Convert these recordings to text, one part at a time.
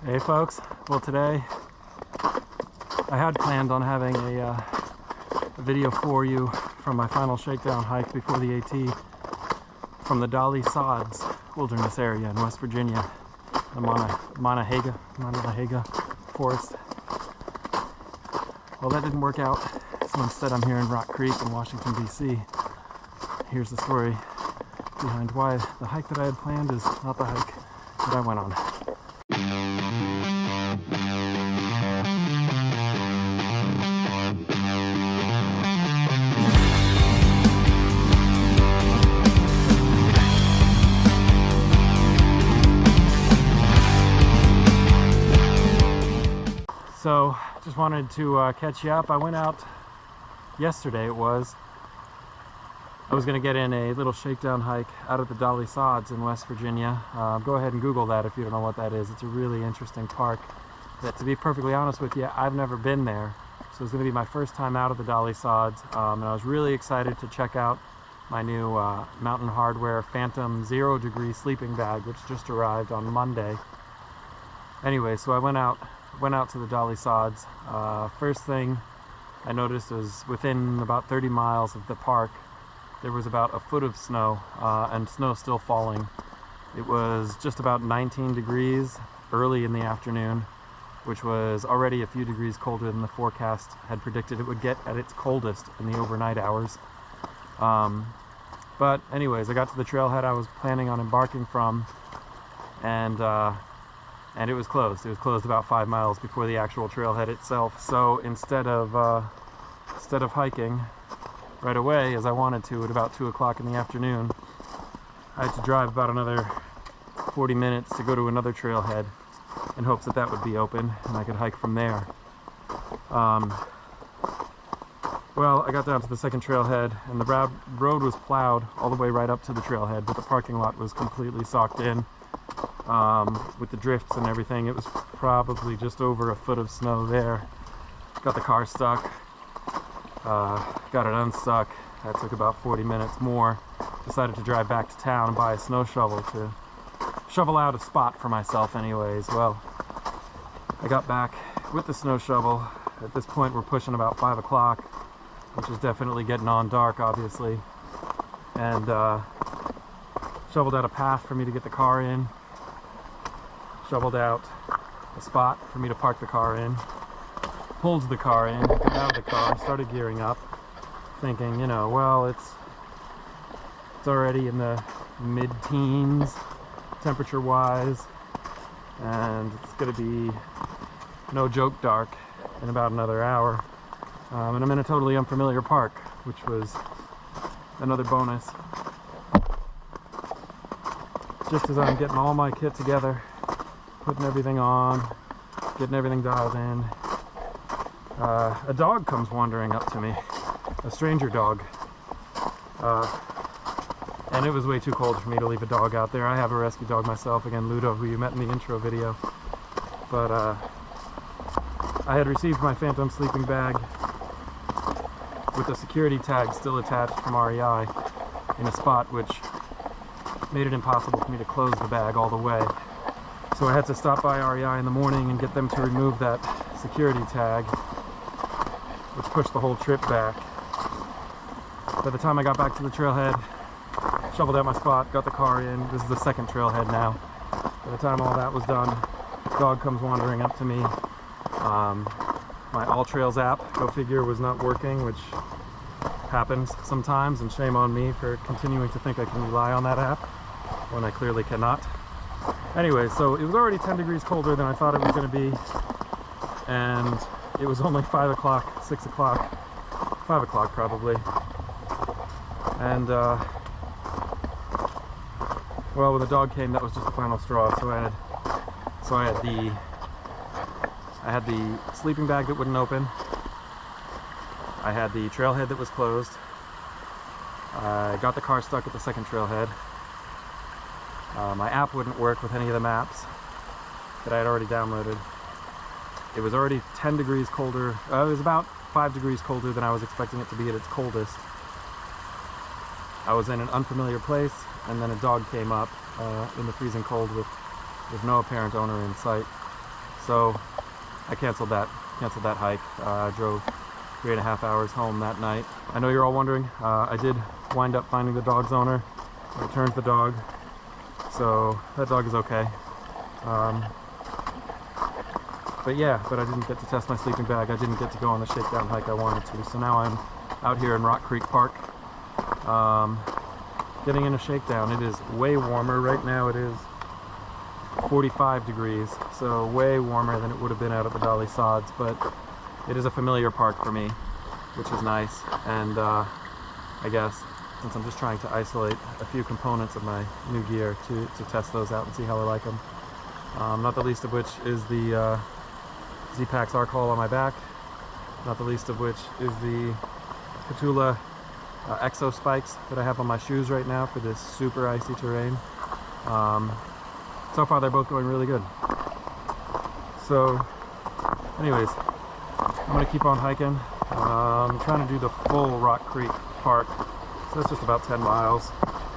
Hey folks, well today I had planned on having a video for you from my final shakedown hike before the AT from the Dolly Sods wilderness area in West Virginia, the Monongahela Forest. Well, that didn't work out, so instead I'm here in Rock Creek in Washington, D.C. Here's the story behind why the hike that I had planned is not the hike that I went on. So, just wanted to catch you up. I went out yesterday, I was going to get in a little shakedown hike out at the Dolly Sods in West Virginia. Go ahead and Google that if you don't know what that is. It's a really interesting park that, to be perfectly honest with you, I've never been there. So it's going to be my first time out of the Dolly Sods. And I was really excited to check out my new Mountain Hardwear Phantom 0 degree sleeping bag, which just arrived on Monday. Anyway, so I went out to the Dolly Sods. First thing I noticed was within about 30 miles of the park, there was about a foot of snow, and snow still falling. It was just about 19 degrees early in the afternoon, which was already a few degrees colder than the forecast had predicted it would get at its coldest in the overnight hours. But anyways, I got to the trailhead I was planning on embarking from, and it was closed. It was closed about 5 miles before the actual trailhead itself. So instead of hiking right away as I wanted to at about 2 o'clock in the afternoon, I had to drive about another 40 minutes to go to another trailhead in hopes that that would be open and I could hike from there. Well, I got down to the second trailhead and the road was plowed all the way right up to the trailhead, but the parking lot was completely socked in. With the drifts and everything, it was probably just over a foot of snow there. Got the car stuck, got it unstuck. That took about 40 minutes more. Decided to drive back to town and buy a snow shovel to shovel out a spot for myself anyways. Well, I got back with the snow shovel. At this point we're pushing about 5 o'clock, which is definitely getting on dark obviously, and shoveled out a path for me to get the car in. Shoveled out a spot for me to park the car in, pulled the car in, got out of the car, and started gearing up, thinking, you know, well, it's already in the mid-teens temperature-wise, and it's going to be no joke dark in about another hour, and I'm in a totally unfamiliar park, which was another bonus. Just as I'm getting all my kit together, putting everything on, getting everything dialed in, a dog comes wandering up to me, a stranger dog, and it was way too cold for me to leave a dog out there. I have a rescue dog myself, again Ludo, who you met in the intro video, but I had received my Phantom sleeping bag with a security tag still attached from REI in a spot which made it impossible for me to close the bag all the way. So I had to stop by REI in the morning and get them to remove that security tag, which pushed the whole trip back. By the time I got back to the trailhead, shoveled out my spot, got the car in. This is the second trailhead now. By the time all that was done, dog comes wandering up to me. My All Trails app, go figure, was not working, which happens sometimes, and shame on me for continuing to think I can rely on that app when I clearly cannot. Anyway, so it was already 10 degrees colder than I thought it was going to be, and it was only 5 o'clock, 6 o'clock, 5 o'clock probably, and well, when the dog came, that was just the final straw. So I had the sleeping bag that wouldn't open, I had the trailhead that was closed, I got the car stuck at the second trailhead. My app wouldn't work with any of the maps that I had already downloaded. It was already 10 degrees colder. It was about 5 degrees colder than I was expecting it to be at its coldest. I was in an unfamiliar place, and then a dog came up in the freezing cold with no apparent owner in sight. so I canceled that hike. I drove 3.5 hours home that night. I know you're all wondering, I did wind up finding the dog's owner. I returned the dog, so that dog is okay. But I didn't get to test my sleeping bag. I didn't get to go on the Shakedown hike I wanted to. So now I'm out here in Rock Creek Park, getting in a Shakedown. It is way warmer. Right now it is 45 degrees, so way warmer than it would have been out at the Dolly Sods, but it is a familiar park for me, which is nice. And I guess since I'm just trying to isolate a few components of my new gear to test those out and see how I like them. Not the least of which is the Z-Pax Arc-Haul on my back, not the least of which is the Petula Exo spikes that I have on my shoes right now for this super icy terrain. So far they're both going really good. So anyways, I'm going to keep on hiking. I'm trying to do the full Rock Creek Park, so it's just about 10 miles.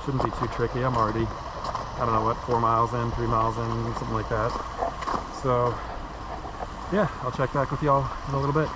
Shouldn't be too tricky. I'm already, I don't know what, 4 miles in, 3 miles in, something like that. So yeah, I'll check back with y'all in a little bit.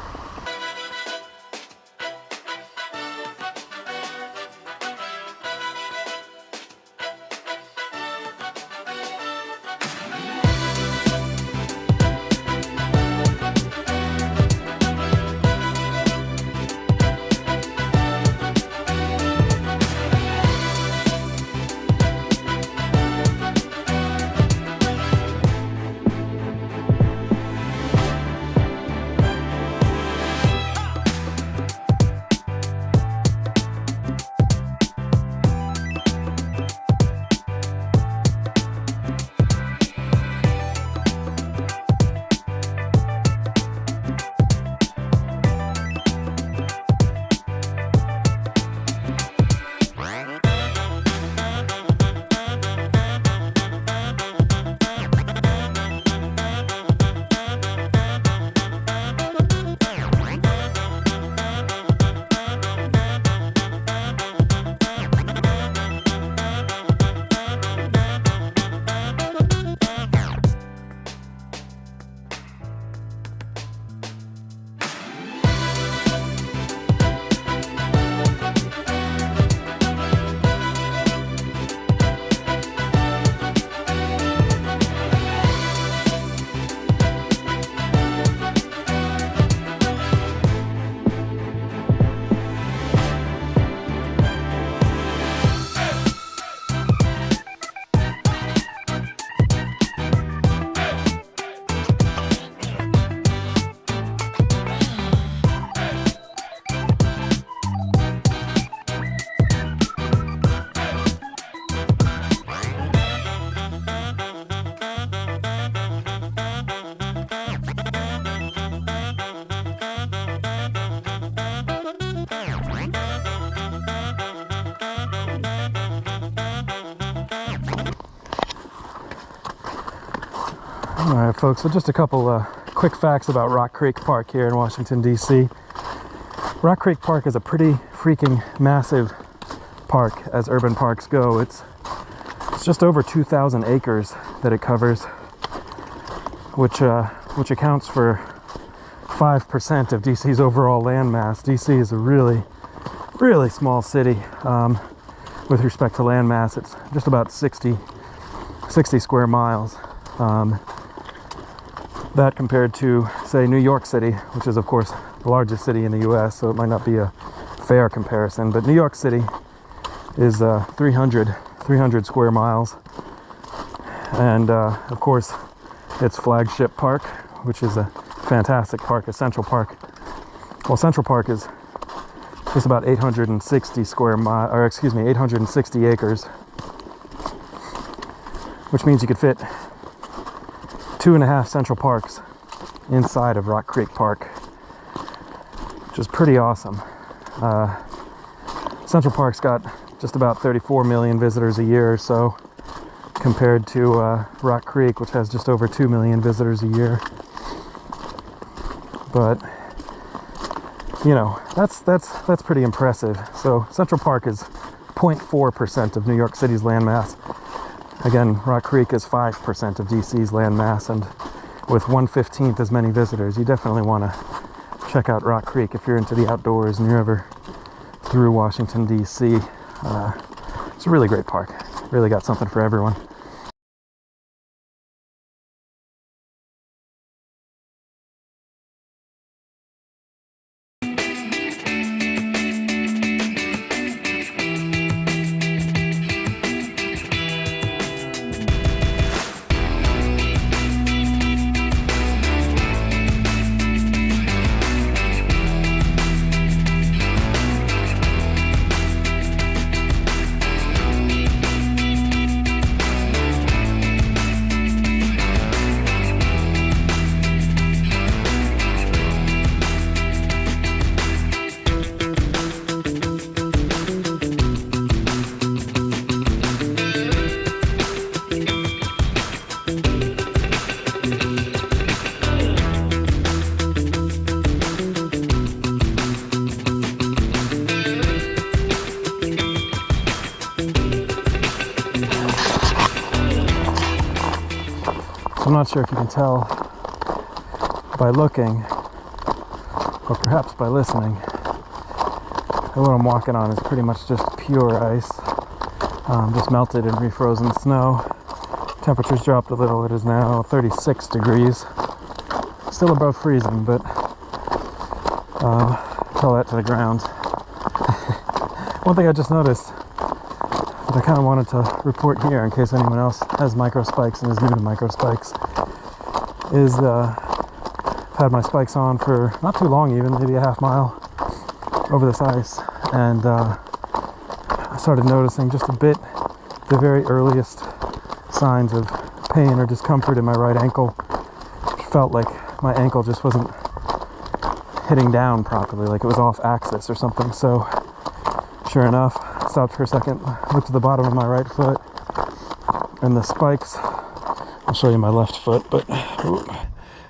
Alright folks, so just a couple quick facts about Rock Creek Park here in Washington, D.C. Rock Creek Park is a pretty freaking massive park as urban parks go. It's just over 2,000 acres that it covers, which accounts for 5% of DC's overall land mass. DC is a really small city with respect to land mass. It's just about 60 square miles. That compared to, say, New York City, which is of course the largest city in the US, so it might not be a fair comparison, but New York City is 300 square miles, and of course its flagship park, which is a fantastic park, is Central Park. Well, Central Park is just about 860 acres, which means you could fit 2.5 Central Parks inside of Rock Creek Park, which is pretty awesome. Central Park's got just about 34 million visitors a year or so, compared to Rock Creek, which has just over 2 million visitors a year. But you know, that's pretty impressive. So Central Park is 0.4% of New York City's land mass. Again, Rock Creek is 5% of DC's land mass, and with 1/15 as many visitors. You definitely want to check out Rock Creek if you're into the outdoors and you're ever through Washington, D.C. It's a really great park. Really got something for everyone. I'm not sure if you can tell by looking, or perhaps by listening, that what I'm walking on is pretty much just pure ice, just melted and refrozen snow. Temperature's dropped a little. It is now 36 degrees. Still above freezing, but tell that to the ground. One thing I just noticed that I kind of wanted to report here in case anyone else has micro spikes and is new to micro spikes is I've had my spikes on for not too long, even maybe a half mile over this ice, and I started noticing just a bit the very earliest signs of pain or discomfort in my right ankle. It felt like my ankle just wasn't hitting down properly, like it was off axis or something. So sure enough, I stopped for a second, looked at the bottom of my right foot, and the spikes, I'll show you my left foot, but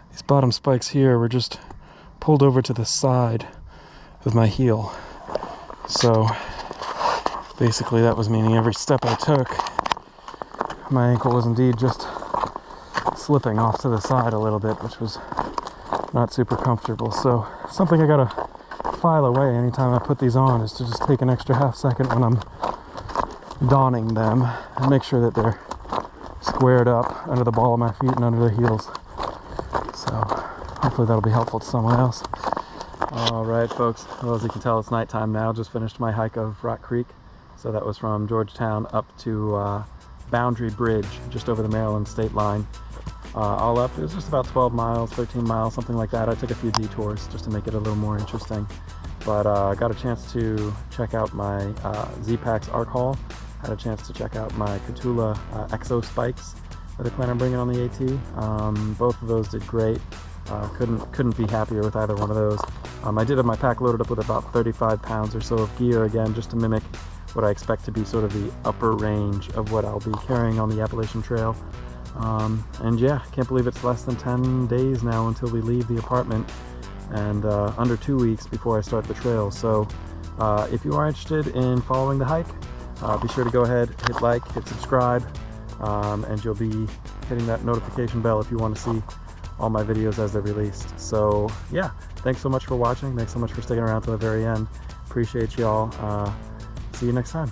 these bottom spikes here were just pulled over to the side of my heel. So basically that was meaning every step I took, my ankle was indeed just slipping off to the side a little bit, which was not super comfortable. So something I gotta file away anytime I put these on is to just take an extra half second when I'm donning them and make sure that they're squared up under the ball of my feet and under the heels. So hopefully that'll be helpful to someone else. All right, folks, well, as you can tell, it's nighttime now. Just finished my hike of Rock Creek. So that was from Georgetown up to Boundary Bridge, just over the Maryland state line. All up, it was just about 12 miles, 13 miles, something like that. I took a few detours just to make it a little more interesting. But I got a chance to check out my Z-Packs Arc Haul. Had a chance to check out my Catula Exo spikes that I plan on bringing on the AT. Both of those did great. Couldn't be happier with either one of those. I did have my pack loaded up with about 35 pounds or so of gear, again, just to mimic what I expect to be sort of the upper range of what I'll be carrying on the Appalachian Trail. And yeah, can't believe it's less than 10 days now until we leave the apartment, and under 2 weeks before I start the trail. So if you are interested in following the hike, be sure to go ahead, hit like, hit subscribe, and you'll be hitting that notification bell if you want to see all my videos as they're released. So yeah, thanks so much for watching. Thanks so much for sticking around to the very end. Appreciate y'all. See you next time.